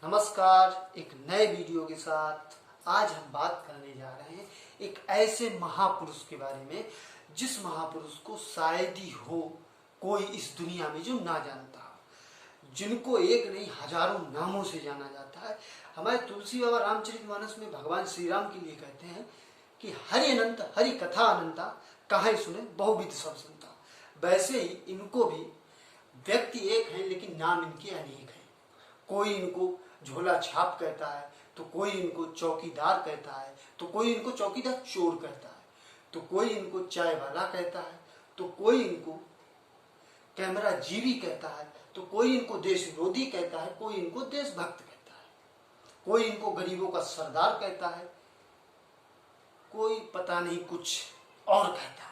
नमस्कार। एक नए वीडियो के साथ आज हम बात करने जा रहे हैं एक ऐसे महापुरुष के बारे में जिस महापुरुष को शायद ही हो कोई इस दुनिया में जो ना जानता हो, जिनको एक नहीं हजारों नामों से जाना जाता है। हमारे तुलसी बाबा रामचरितमानस में भगवान श्री राम के लिए कहते हैं कि हरि अनंत हरि कथा अनंता, कहे सुने बहुविध सब सुनता। वैसे ही इनको भी व्यक्ति एक है लेकिन नाम इनके अनेक हैं। कोई इनको झोला छाप कहता है, तो कोई इनको चौकीदार कहता है, तो कोई इनको चौकीदार चोर कहता है, तो कोई इनको चाय वाला कहता है, तो कोई इनको कैमरा जीवी कहता है, तो कोई इनको देश विरोधी कहता है, कोई इनको देशभक्त कहता है, कोई इनको गरीबों का सरदार कहता है, कोई पता नहीं कुछ और कहता है।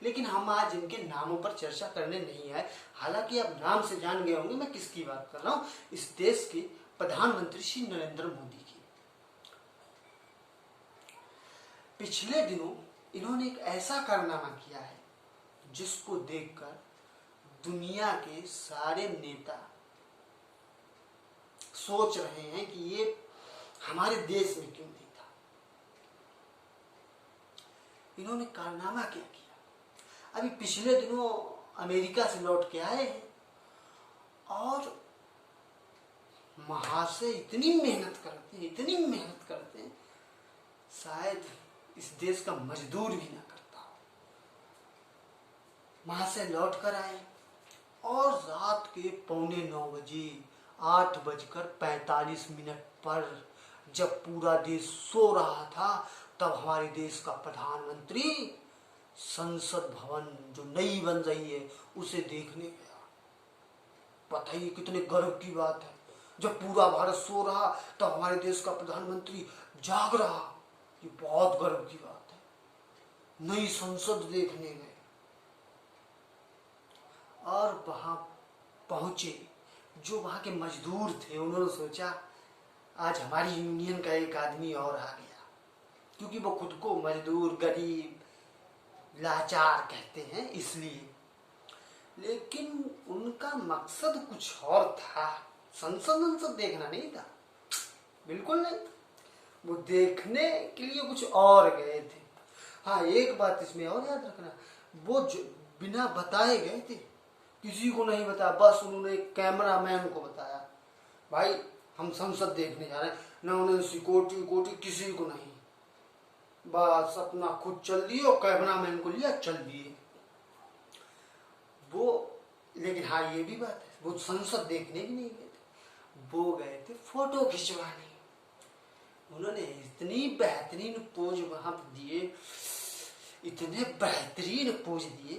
लेकिन हम आज इनके नामों पर चर्चा करने नहीं आए। हालांकि आप नाम से जान गए होंगे मैं किसकी बात कर रहा हूं, इस देश के प्रधानमंत्री श्री नरेंद्र मोदी की। पिछले दिनों इन्होंने एक ऐसा कारनामा किया है जिसको देखकर दुनिया के सारे नेता सोच रहे हैं कि ये हमारे देश में क्यों नहीं था। इन्होंने कारनामा क्या किया? अभी पिछले दिनों अमेरिका से लौट के आए हैं और महाशय इतनी मेहनत करते हैं, शायद इस देश का मजदूर भी ना करता हो। महाशय लौट कर आए और रात के 8:45 बजे 8:45 पर जब पूरा देश सो रहा था, तब हमारे देश का प्रधानमंत्री संसद भवन जो नई बन रही है उसे देखने गया। पता ही कितने गर्व की बात है, जब पूरा भारत सो रहा तब हमारे देश का प्रधानमंत्री जाग रहा। ये बहुत गर्व की बात है। नई संसद देखने गए और वहां पहुंचे जो वहां के मजदूर थे, उन्होंने सोचा आज हमारी यूनियन का एक आदमी और आ गया, क्योंकि वो खुद को मजदूर, गरीब, लाचार कहते हैं इसलिए। लेकिन उनका मकसद कुछ और था। संसद देखना नहीं था, बिल्कुल नहीं। वो देखने के लिए कुछ और गए थे। हाँ, एक बात इसमें और याद रखना, वो बिना बताए गए थे, किसी को नहीं बताया। बस उन्होंने एक कैमरामैन को बताया, भाई हम संसद देखने जा रहे हैं। न उन्होंने सिक्योरिटी किसी को नहीं, बस अपना खुद चल दिए और कैमरामैन को लिया, चल दिए वो। लेकिन हाँ, ये भी बात है, वो संसद देखने भी नहीं गए थे, वो गए थे फोटो खिंचवाने। उन्होंने इतनी बेहतरीन पोज वहां दिए, इतने बेहतरीन पोज दिए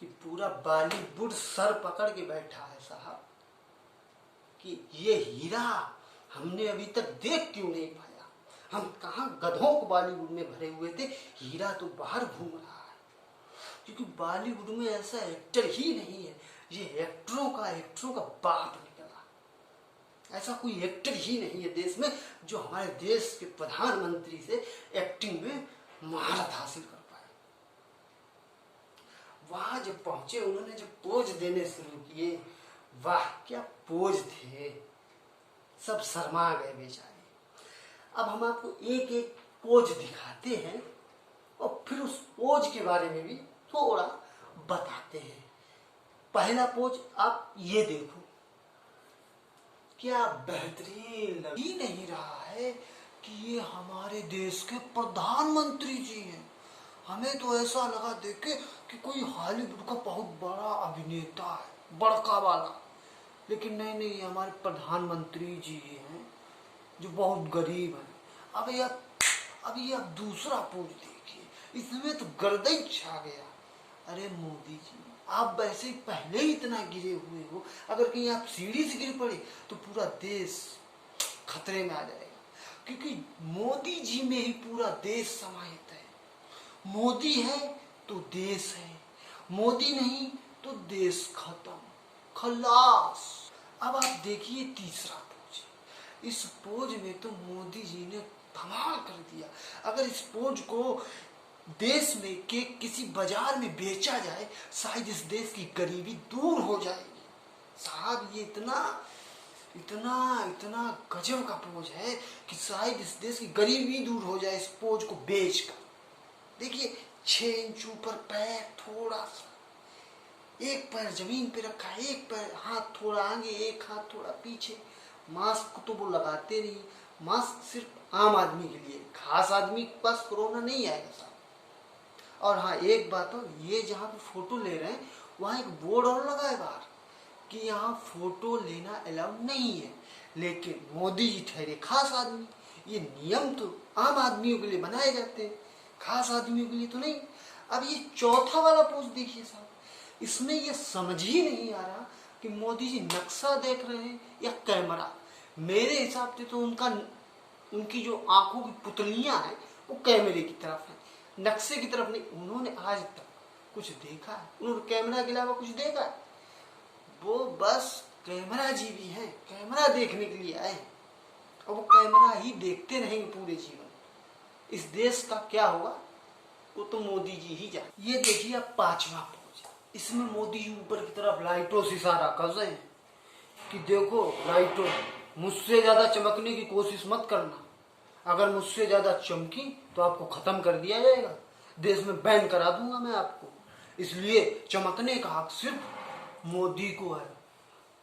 कि पूरा बॉलीवुड सर पकड़ के बैठा है साहब कि ये हीरा हमने अभी तक देख क्यों नहीं पाया। हम कहाँ गधों को बॉलीवुड में भरे हुए थे, हीरा तो बाहर घूम रहा है। क्योंकि बॉलीवुड में ऐसा एक्टर ही नहीं है, ये एक्टरों का बाप निकला। ऐसा कोई एक्टर ही नहीं है देश में जो हमारे देश के प्रधानमंत्री से एक्टिंग में महारत हासिल कर पाए। वहां जब पहुंचे, उन्होंने जब पोज देने शुरू किए, वाह क्या पोज थे, सब शर्मा गए बेचारे। अब हम आपको एक एक पोज दिखाते हैं और फिर उस पोज के बारे में भी थोड़ा बताते हैं। पहला पोज आप ये देखो, क्या बेहतरीन लग ही नहीं रहा है कि ये हमारे देश के प्रधानमंत्री जी हैं। हमें तो ऐसा लगा देख के कि कोई हॉलीवुड का बहुत बड़ा अभिनेता है, बड़का वाला। लेकिन नहीं, ये हमारे प्रधानमंत्री जी हैं जो बहुत गरीब है। अब ये आप दूसरा पोज देखिए, इसमें तो गर्दन छा गया। अरे मोदी जी, आप वैसे ही पहले ही इतना गिरे हुए हो, अगर कहीं आप सीढ़ी से गिर पड़े तो पूरा देश खतरे में आ जाएगा। क्योंकि मोदी जी में ही पूरा देश समाहित है। मोदी है तो देश है, मोदी नहीं तो देश खत्म, खलास। अब आप देखिए तीसरा पोज। इस पोज में तो मोदी जी ने कमाल कर दिया। अगर इस पोज को देश में के किसी बाजार में बेचा जाए, शायद इस देश की गरीबी दूर हो जाएगी। साहब ये इतना इतना इतना गजब का पोज है कि शायद इस देश की गरीबी दूर हो जाए इस पोज को बेचकर। देखिए 6 इंच ऊपर पैर, थोड़ा सा एक पैर जमीन पे रखा है, एक पैर हाथ थोड़ा आगे, एक हाथ थोड़ा पीछे। मास्क तो वो लगाते नहीं, मास्क सिर्फ आम आदमी के लिए, खास आदमी के पास कोरोना नहीं आएगा साहब। और हाँ एक बात हो, ये जहाँ पे फोटो ले रहे हैं वहाँ एक बोर्ड और लगा है बाहर कि यहाँ फोटो लेना अलाउड नहीं है, लेकिन मोदी जी ठहरे खास आदमी। ये नियम तो आम आदमियों के लिए बनाए जाते हैं, खास आदमियों के लिए तो नहीं। अब ये चौथा वाला पोस्ट देखिए साहब, इसमें ये समझ ही नहीं आ रहा कि मोदी जी नक्शा देख रहे हैं या कैमरा। मेरे हिसाब से तो उनकी जो आंखों की पुतलियां हैं वो कैमरे की तरफ है, नक्शे की तरफ नहीं। उन्होंने आज तक कुछ देखा है? उन्होंने कैमरा के अलावा कुछ देखा है? वो बस कैमरा जीवी हैं, कैमरा देखने के लिए आए हैं और वो कैमरा ही देखते रहेंगे पूरे जीवन। इस देश का क्या होगा वो तो मोदी जी ही जाने। ये देखिए अब 5वां पोज, इसमें मोदी जी ऊपर की तरफ लाइटों से इशारा कर रहे हैं कि देखो लाइटों, मुझसे ज्यादा चमकने की कोशिश मत करना, अगर मुझसे ज्यादा चमकी तो आपको खत्म कर दिया जाएगा, देश में बैन करा दूंगा मैं आपको। इसलिए चमकने का हक सिर्फ मोदी को है।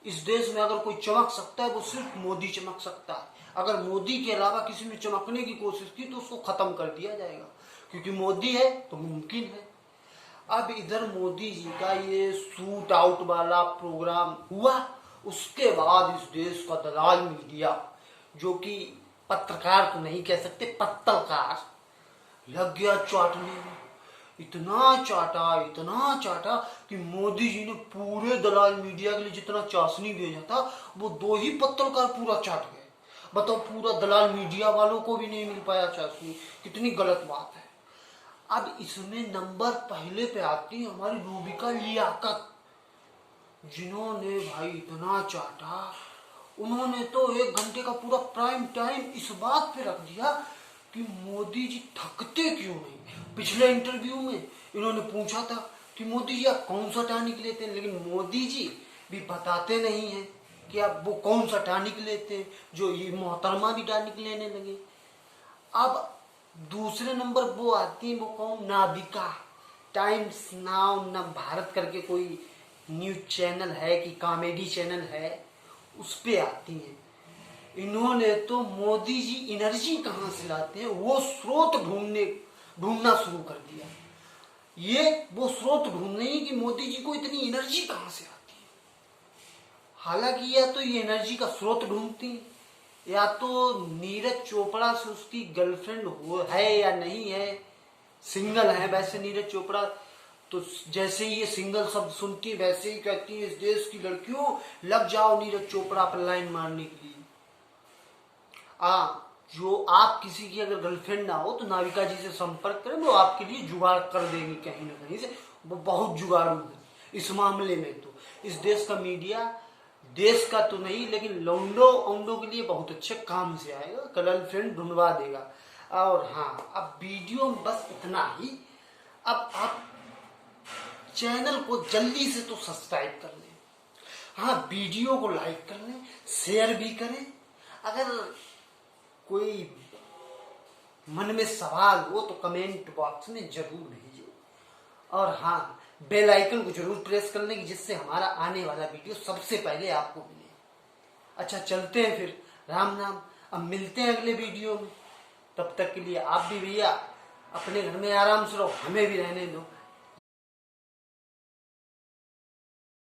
इस देश में अगर कोई चमक सकता है वो सिर्फ मोदी चमक सकता है। अगर मोदी के अलावा किसी ने चमकने की कोशिश की तो उसको खत्म कर दिया जाएगा, क्योंकि मोदी है तो मुमकिन है। अब इधर मोदी जी का ये शूट आउट वाला प्रोग्राम हुआ, उसके बाद इस देश का दलाल मीडिया, जो कि पत्रकार तो नहीं कह सकते, पत्तलकार, लग गया चाटने में। इतना चाटा कि मोदी जी ने पूरे दलाल मीडिया के लिए जितना चाशनी भेजा था वो 2 ही पत्तलकार पूरा चाट गए। बताओ, पूरा दलाल मीडिया वालों को भी नहीं मिल पाया चाशनी, कितनी गलत बात है। अब इसमें नंबर पहले पे आती है हमारी रूबिका लियाकत, जिन्होंने भाई इतना चाटा। उन्होंने तो 1 घंटे का पूरा प्राइम टाइम इस बात पे रख दिया कि मोदी जी थकते क्यों नहीं। पिछले इंटरव्यू में इन्होंने पूछा था कि मोदी जी आप कौन सा टॉनिक लेते हैं, लेकिन मोदी जी भी बताते नहीं हैं कि आप वो कौन सा टॉनिक लेते हैं, जो ये मोहतरमा भी टॉनिक लेने लगे। अब दूसरे नंबर वो आती है, वो कौन, नाविका, टाइम्स नाउ न भारत करके कोई न्यूज चैनल है कि कॉमेडी चैनल है, उस पे आती हैं। इन्होंने तो मोदी जी एनर्जी कहाँ से लाते हैं वो स्रोत ढूंढना शुरू कर दिया। ये वो स्रोत ढूंढ रही कि मोदी जी को इतनी एनर्जी कहाँ से आती है। हालांकि या तो ये एनर्जी का स्रोत ढूंढती, या तो नीरज चोपड़ा से उसकी गर्लफ्रेंड है या नहीं है, सिंगल है। वैसे नीरज चोपड़ा तो जैसे ही ये सिंगल शब्द सुनती है वैसे ही कहती है इस देश की लड़कियों लग जाओ नीरज चोपड़ा पर लाइन मारने के लिए। जो आप किसी की अगर गर्लफ्रेंड ना हो तो नाविका जी से संपर्क करें, वो आपके लिए जुगाड़ कर देंगे कहीं ना कहीं से। वो बहुत जुगाड़ू है इस मामले में। तो इस देश का मीडिया, देश का तो नहीं लेकिन लौंडों के लिए बहुत अच्छे काम से आएगा, गर्लफ्रेंड ढूंढवा देगा। और हाँ, अब वीडियो में बस इतना ही। अब आप चैनल को जल्दी से तो सब्सक्राइब कर लें, हाँ वीडियो को लाइक कर लें, शेयर भी करें। अगर कोई मन में सवाल हो तो कमेंट बॉक्स में जरूर भेजिए, और हाँ बेल आइकन को जरूर प्रेस कर लें जिससे हमारा आने वाला वीडियो सबसे पहले आपको मिले। अच्छा चलते हैं फिर, राम नाम। अब मिलते हैं अगले वीडियो में, तब तक के लिए आप भी भैया अपने घर में आराम से रहो, हमें भी रहने दो।